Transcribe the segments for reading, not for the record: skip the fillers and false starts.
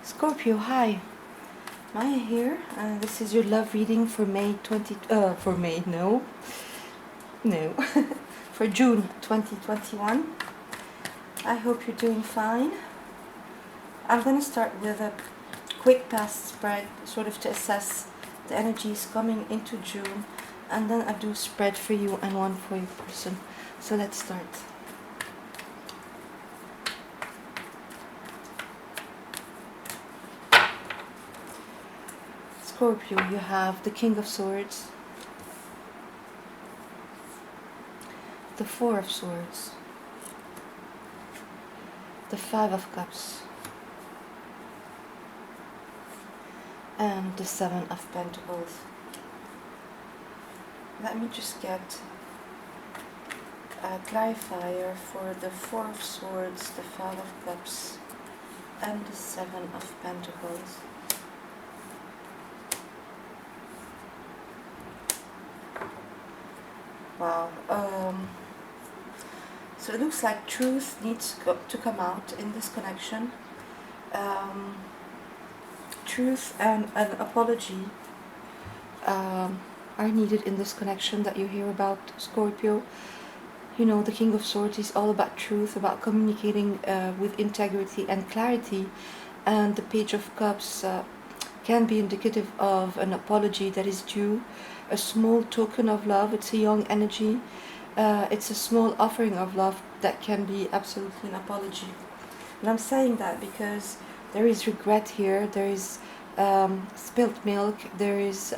Scorpio, hi. Maya here. This is your love reading for May 20. For May, no, no, for June 2021. I hope you're doing fine. I'm gonna start with a quick past spread, sort of to assess the energies coming into June, and then I do spread for you and one for your person. So let's start. Scorpio, you have the King of Swords, the Four of Swords, the Five of Cups, and the Seven of Pentacles. Let me just get a clarifier for the Four of Swords, the Five of Cups, and the Seven of Pentacles. Wow. So it looks like truth needs to come out in this connection. Truth and an apology are needed in this connection that you hear about, Scorpio. You know, the King of Swords is all about truth, about communicating with integrity and clarity, and the Page of Cups can be indicative of an apology that is due, a small token of love. It's a young energy. It's a small offering of love that can be absolutely an apology. And I'm saying that because there is regret here, there is spilt milk, there is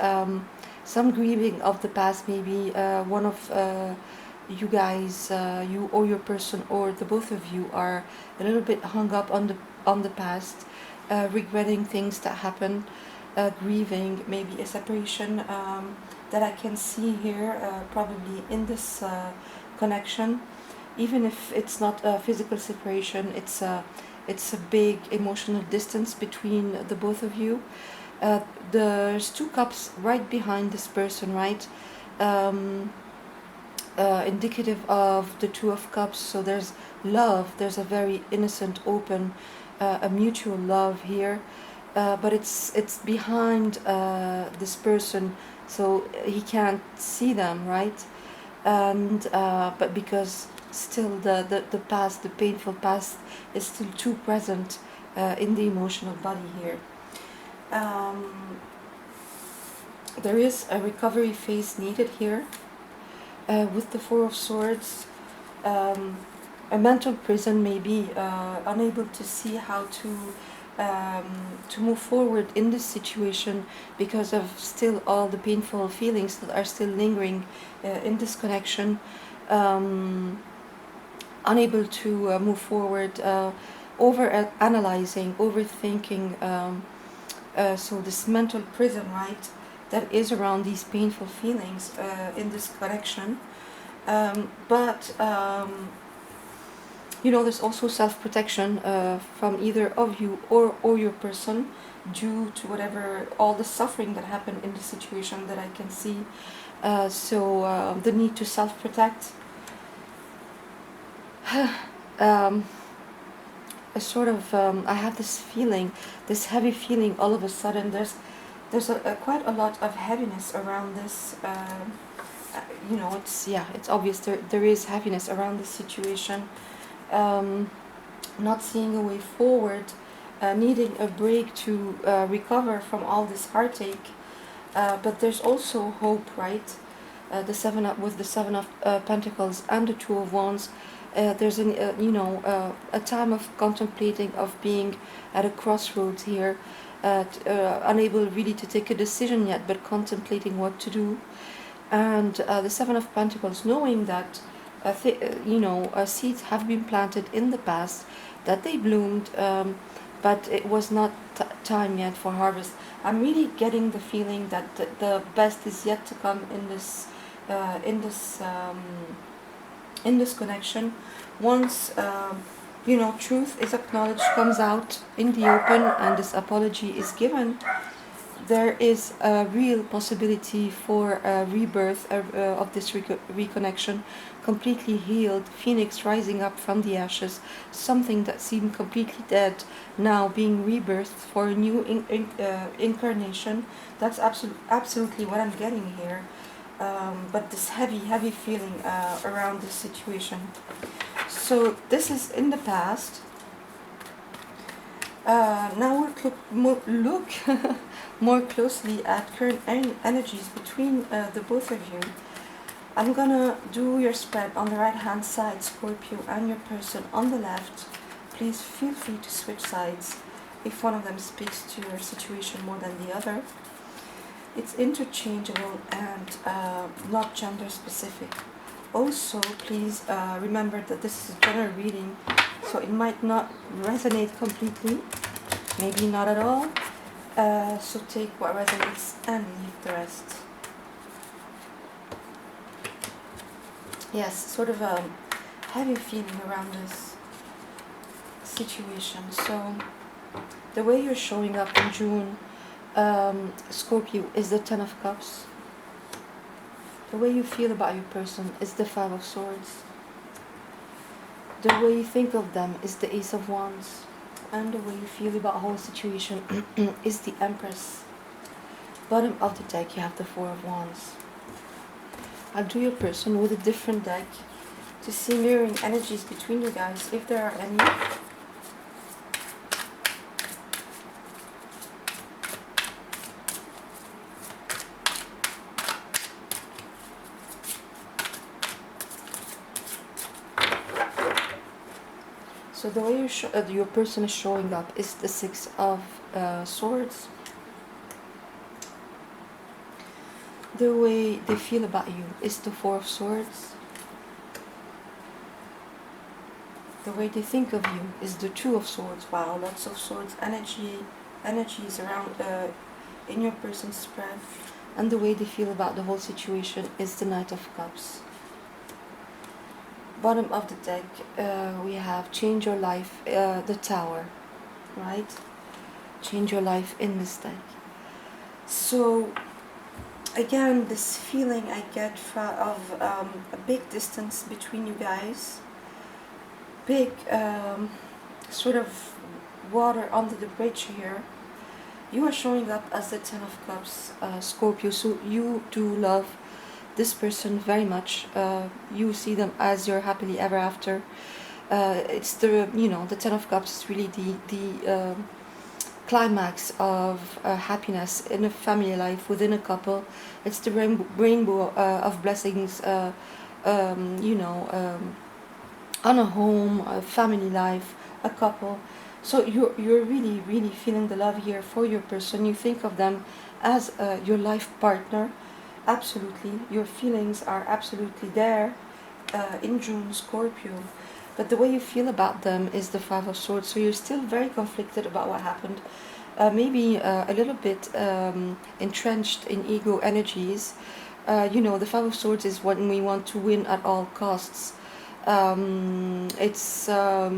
some grieving of the past. Maybe one of you guys, you or your person, or the both of you, are a little bit hung up on the past, regretting things that happened, grieving maybe a separation that I can see here, probably in this connection. Even if it's not a physical separation, it's a big emotional distance between the both of you. There's two cups right behind this person, right? Indicative of the Two of Cups. So there's love, there's a very innocent, open, a mutual love here, but it's behind this person, so he can't see them, right? And but because still the past, the painful past, is still too present in the emotional body here. There is a recovery phase needed here. With the Four of Swords, a mental prison, maybe unable to see how to move forward in this situation because of still all the painful feelings that are still lingering in this connection. Unable to move forward, over analyzing, overthinking. So this mental prison, right, that is around these painful feelings in this connection. But you know, there's also self-protection from either of you or your person, due to whatever, all the suffering that happened in the situation that I can see. So the need to self-protect. A sort of, I have this feeling, this heavy feeling all of a sudden. There's quite a lot of heaviness around this. You know, it's obvious there is heaviness around this situation. Not seeing a way forward, needing a break to recover from all this heartache. But there's also hope, right? The with the Seven of Pentacles and the Two of Wands. There's a time of contemplating, of being at a crossroads here, unable really to take a decision yet, but contemplating what to do. And the Seven of Pentacles, knowing that seeds have been planted in the past, that they bloomed, but it was not time yet for harvest. I'm really getting the feeling that the best is yet to come in this connection. Once truth is acknowledged, comes out in the open, and this apology is given, there is a real possibility for a rebirth of this reconnection, completely healed, phoenix rising up from the ashes, something that seemed completely dead now being rebirthed for a new incarnation. That's absolutely what I'm getting here. But this heavy feeling around this situation. So this is in the past. Now we'll look more closely at current energies between the both of you. I'm gonna do your spread on the right hand side, Scorpio, and your person on the left. Please feel free to switch sides if one of them speaks to your situation more than the other. It's interchangeable and not gender specific. Also, please remember that this is a general reading, so it might not resonate completely, maybe not at all. So take what resonates and leave the rest. Yes, sort of a heavy feeling around this situation. So the way you're showing up in June, Scorpio, is the Ten of Cups. The way you feel about your person is the Five of Swords. The way you think of them is the Ace of Wands. And the way you feel about the whole situation is the Empress. Bottom of the deck you have the Four of Wands. I'll do your person with a different deck to see mirroring energies between you guys, if there are any. So the way your person is showing up is the Six of Swords. The way they feel about you is the Four of Swords. The way they think of you is the Two of Swords. Wow, lots of swords energies around in your person's spread. And the way they feel about the whole situation is the Knight of Cups. Bottom of the deck we have Change Your Life, the Tower, right? Change your life in this deck. So again, this feeling I get of a big distance between you guys, big sort of water under the bridge here. You are showing up as the Ten of Cups, Scorpio, so you do love this person very much. You see them as your happily ever after. It's the, the Ten of Cups is really the climax of happiness in a family life, within a couple. It's the rainbow of blessings, on a home, a family life, a couple. So you're really feeling the love here for your person. You think of them as your life partner. Absolutely, your feelings are absolutely there in June, Scorpio. But the way you feel about them is the Five of Swords. So you're still very conflicted about what happened. Maybe a little bit entrenched in ego energies. The Five of Swords is when we want to win at all costs. It's a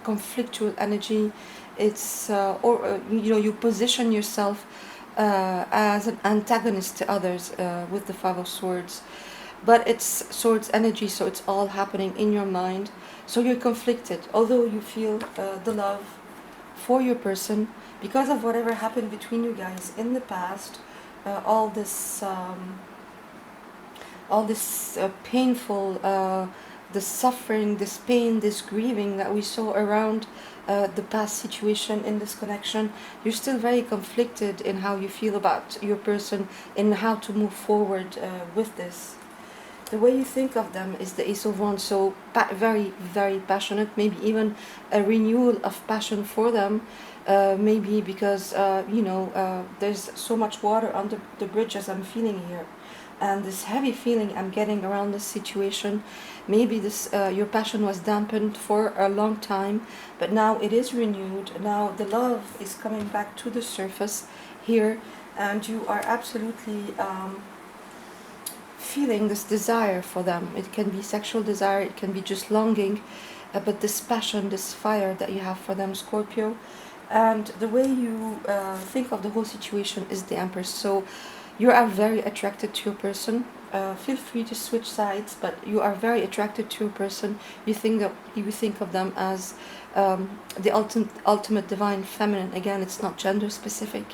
conflictual energy. It's you position yourself as an antagonist to others with the Five of Swords, but it's swords energy, so it's all happening in your mind. So you're conflicted, although you feel the love for your person because of whatever happened between you guys in the past. All this painful, the suffering, this pain, this grieving that we saw around the past situation in this connection. You're still very conflicted in how you feel about your person and how to move forward with this. The way you think of them is the Ace of Wands, so very passionate, maybe even a renewal of passion for them, maybe because there's so much water under the bridge as I'm feeling here, and this heavy feeling I'm getting around this situation. Maybe this your passion was dampened for a long time, but now it is renewed. Now the love is coming back to the surface here, and you are absolutely feeling this desire for them. It can be sexual desire, it can be just longing, but this passion, this fire that you have for them, Scorpio, and the way you think of the whole situation is the Empress. So you are very attracted to your person. Feel free to switch sides, but you are very attracted to your person. You think of them as the ultimate divine feminine. Again, it's not gender specific.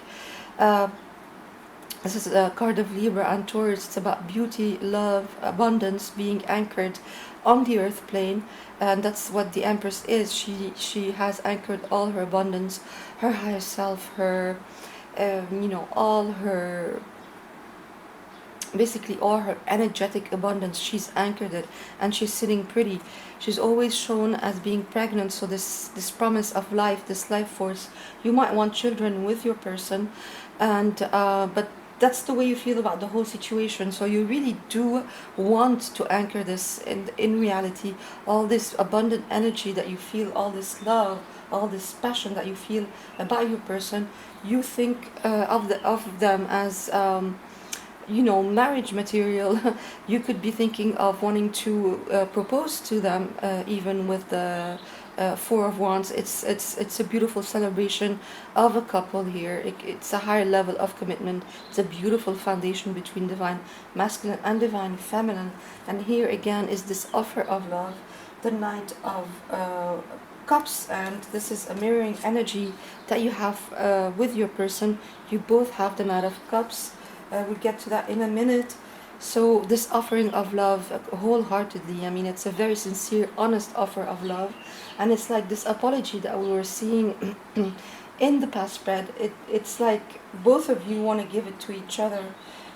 Uh, this is a card of Libra and Taurus. It's about beauty, love, abundance, being anchored on the earth plane, and that's what the Empress is. She has anchored all her abundance, her higher self, her all her, basically all her energetic abundance. She's anchored it, and she's sitting pretty. She's always shown as being pregnant, so this promise of life, this life force. You might want children with your person, and but that's the way you feel about the whole situation. So you really do want to anchor this in reality. All this abundant energy that you feel, all this love, all this passion that you feel about your person. You think of them as marriage material. You could be thinking of wanting to propose to them, even with the Four of Wands. It's a beautiful celebration of a couple here. It's a higher level of commitment. It's a beautiful foundation between divine masculine and divine feminine. And here again is this offer of love, the Knight of Cups, and this is a mirroring energy that you have with your person. You both have the Knight of Cups. We'll get to that in a minute. So this offering of love wholeheartedly, I mean, it's a very sincere, honest offer of love. And it's like this apology that we were seeing in the past spread. It's like both of you want to give it to each other.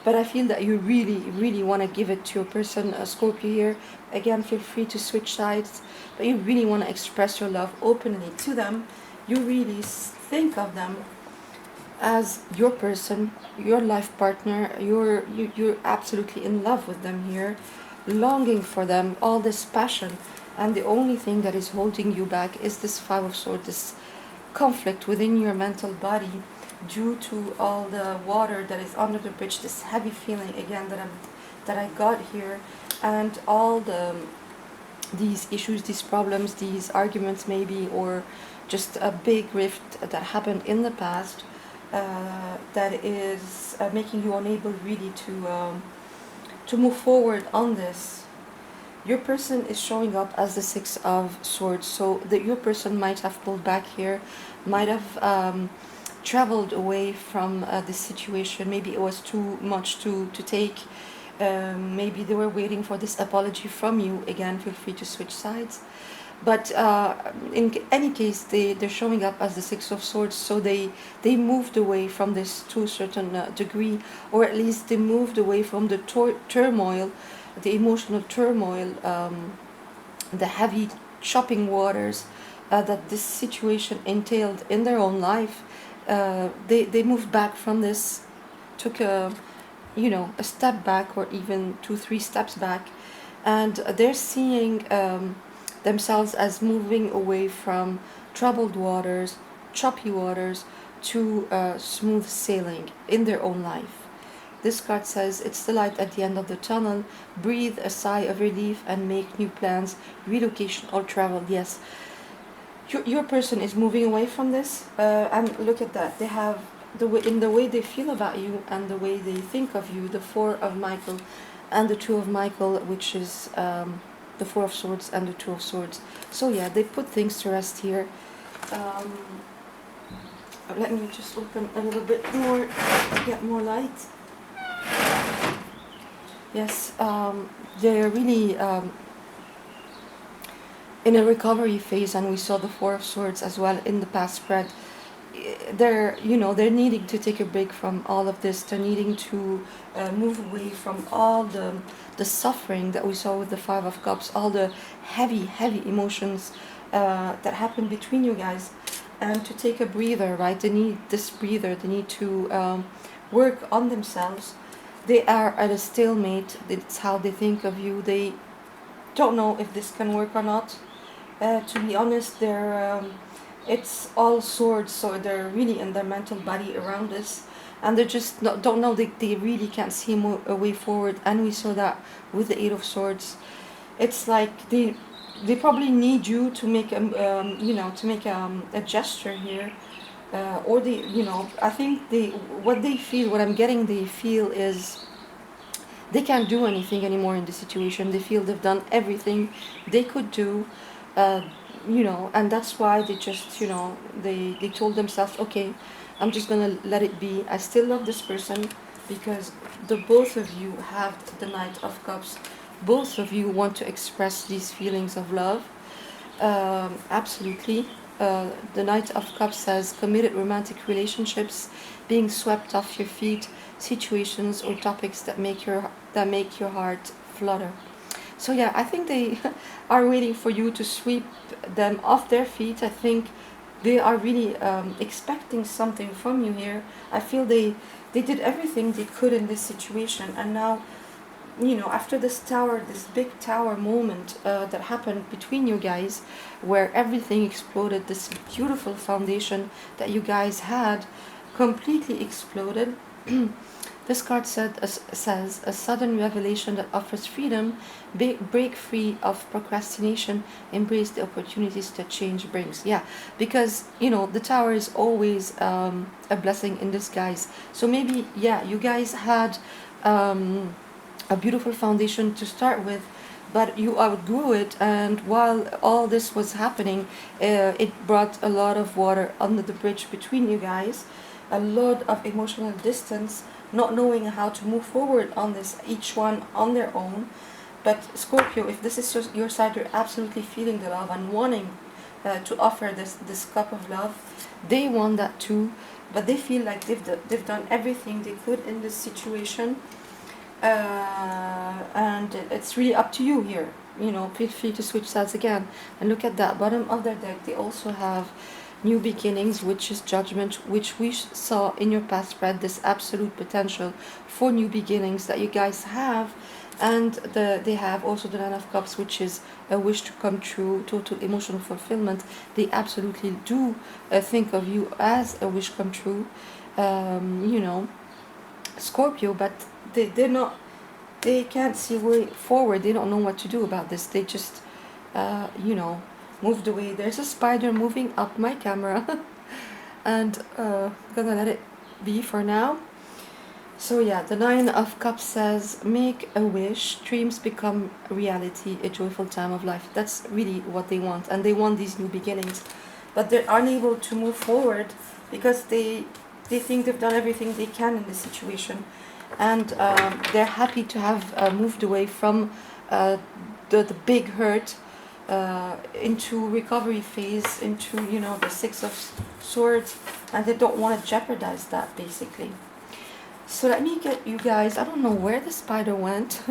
But I feel that you really, really want to give it to your person, Scorpio here. Again, feel free to switch sides. But you really want to express your love openly to them. You really think of them as your person, your life partner. You're absolutely in love with them here, longing for them, all this passion, and the only thing that is holding you back is this Five of Swords, this conflict within your mental body due to all the water that is under the bridge, this heavy feeling again that I got here, and all these issues, these problems, these arguments maybe, or just a big rift that happened in the past. That is making you unable really to move forward on this. Your person is showing up as the Six of Swords, so that your person might have pulled back here, might have traveled away from this situation. Maybe it was too much to take. Maybe they were waiting for this apology from you. Again, feel free to switch sides. But in any case, they're showing up as the Six of Swords, so they moved away from this to a certain degree, or at least they moved away from the turmoil, the emotional turmoil, the heavy chopping waters that this situation entailed in their own life. They moved back from this, took a step back, or even 2-3 steps back, and they're seeing themselves as moving away from troubled waters, choppy waters, to smooth sailing in their own life. This card says it's the light at the end of the tunnel. Breathe a sigh of relief and make new plans, relocation or travel. Yes, your person is moving away from this, and look at that. They have in the way they feel about you and the way they think of you, the Four of Michael and the Two of Michael, which is the Four of Swords and the Two of Swords. So yeah, they put things to rest here. Let me just open a little bit more, get more light. Yes, they're really in a recovery phase, and we saw the Four of Swords as well in the past spread. They're needing to take a break from all of this. They're needing to move away from all the suffering that we saw with the Five of Cups, all the heavy emotions that happened between you guys, and to take a breather, right? They need this breather. They need to work on themselves. They are at a stalemate. It's how they think of you. They don't know if this can work or not. To be honest, it's all swords, so they're really in their mental body around this, and they just don't know. They really can't see a way forward, and we saw that with the Eight of Swords. It's like they probably need you to make a gesture here, or they, I think what they feel, what I'm getting, they feel is they can't do anything anymore in the situation. They feel they've done everything they could do, uh, and that's why they just, they told themselves, okay, I'm just gonna let it be. I still love this person because the both of you have the Knight of Cups. Both of you want to express these feelings of love. Absolutely. The Knight of Cups says committed romantic relationships, being swept off your feet, situations or topics that make your heart flutter. So yeah, I think they are waiting for you to sweep them off their feet. I think they are really expecting something from you here. I feel they did everything they could in this situation, and now, after this big tower moment that happened between you guys, where everything exploded, this beautiful foundation that you guys had completely exploded. This card says a sudden revelation that offers freedom, break free of procrastination, embrace the opportunities that change brings. Yeah, because the tower is always a blessing in disguise. So maybe, yeah, you guys had a beautiful foundation to start with, but you outgrew it, and while all this was happening, it brought a lot of water under the bridge between you guys, a lot of emotional distance, not knowing how to move forward on this, each one on their own. But Scorpio, if this is your side, you're absolutely feeling the love and wanting to offer this cup of love. They want that too, but they feel like they've done everything they could in this situation, and it's really up to you here. Feel free to switch sides again and look at that bottom of their deck. They also have new beginnings, which is judgment, which we saw in your past spread, this absolute potential for new beginnings that you guys have. And they have also the Nine of Cups, which is a wish to come true, total emotional fulfillment. They absolutely do think of you as a wish come true, Scorpio, but they can't see way forward. They don't know what to do about this. They just, moved away. There's a spider moving up my camera, and gonna let it be for now. So yeah, the Nine of Cups says, make a wish, dreams become reality, a joyful time of life. That's really what they want, and they want these new beginnings, but they're unable to move forward because they think they've done everything they can in this situation, and they're happy to have moved away from the big hurt into recovery phase, into the Six of Swords, and they don't want to jeopardize that basically. So let me get you guys, I don't know where the spider went.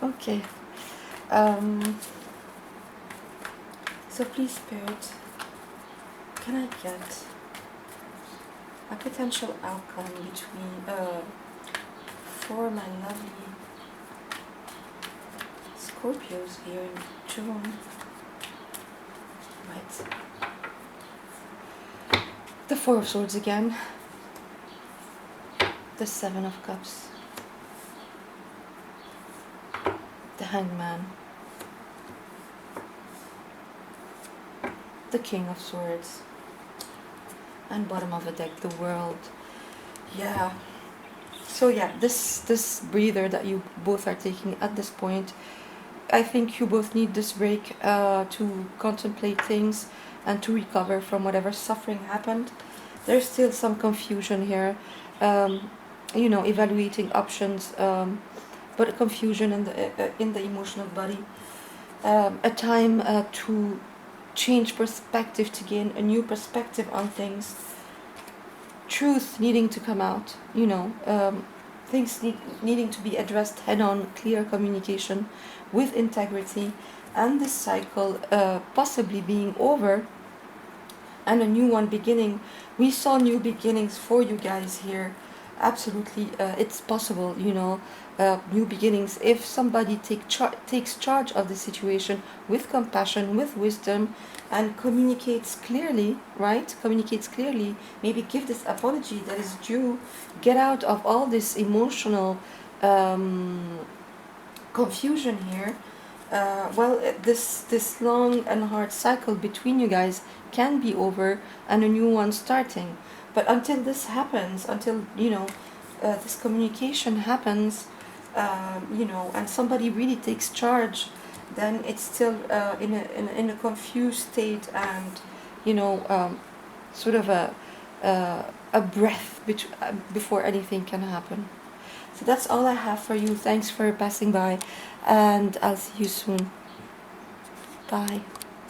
Okay. So please, Spirit, can I get a potential outcome between for my lovely Scorpios here in June? Right. The Four of Swords again. The Seven of Cups, the Hangman, the King of Swords, and bottom of the deck, the World. Yeah. So yeah, this breather that you both are taking at this point, I think you both need this break to contemplate things and to recover from whatever suffering happened. There's still some confusion here. Evaluating options, but a confusion in the emotional body. A time to change perspective, to gain a new perspective on things. Truth needing to come out, things needing to be addressed head on, clear communication with integrity, and this cycle possibly being over and a new one beginning. We saw new beginnings for you guys here. Absolutely, it's possible, new beginnings if somebody takes charge of the situation with compassion, with wisdom, and communicates clearly, right? Communicates clearly, maybe give this apology that is due, get out of all this emotional confusion here, this long and hard cycle between you guys can be over and a new one starting. But until this happens, until this communication happens, and somebody really takes charge, then it's still in a confused state, and sort of a breath before anything can happen. So that's all I have for you. Thanks for passing by, and I'll see you soon. Bye.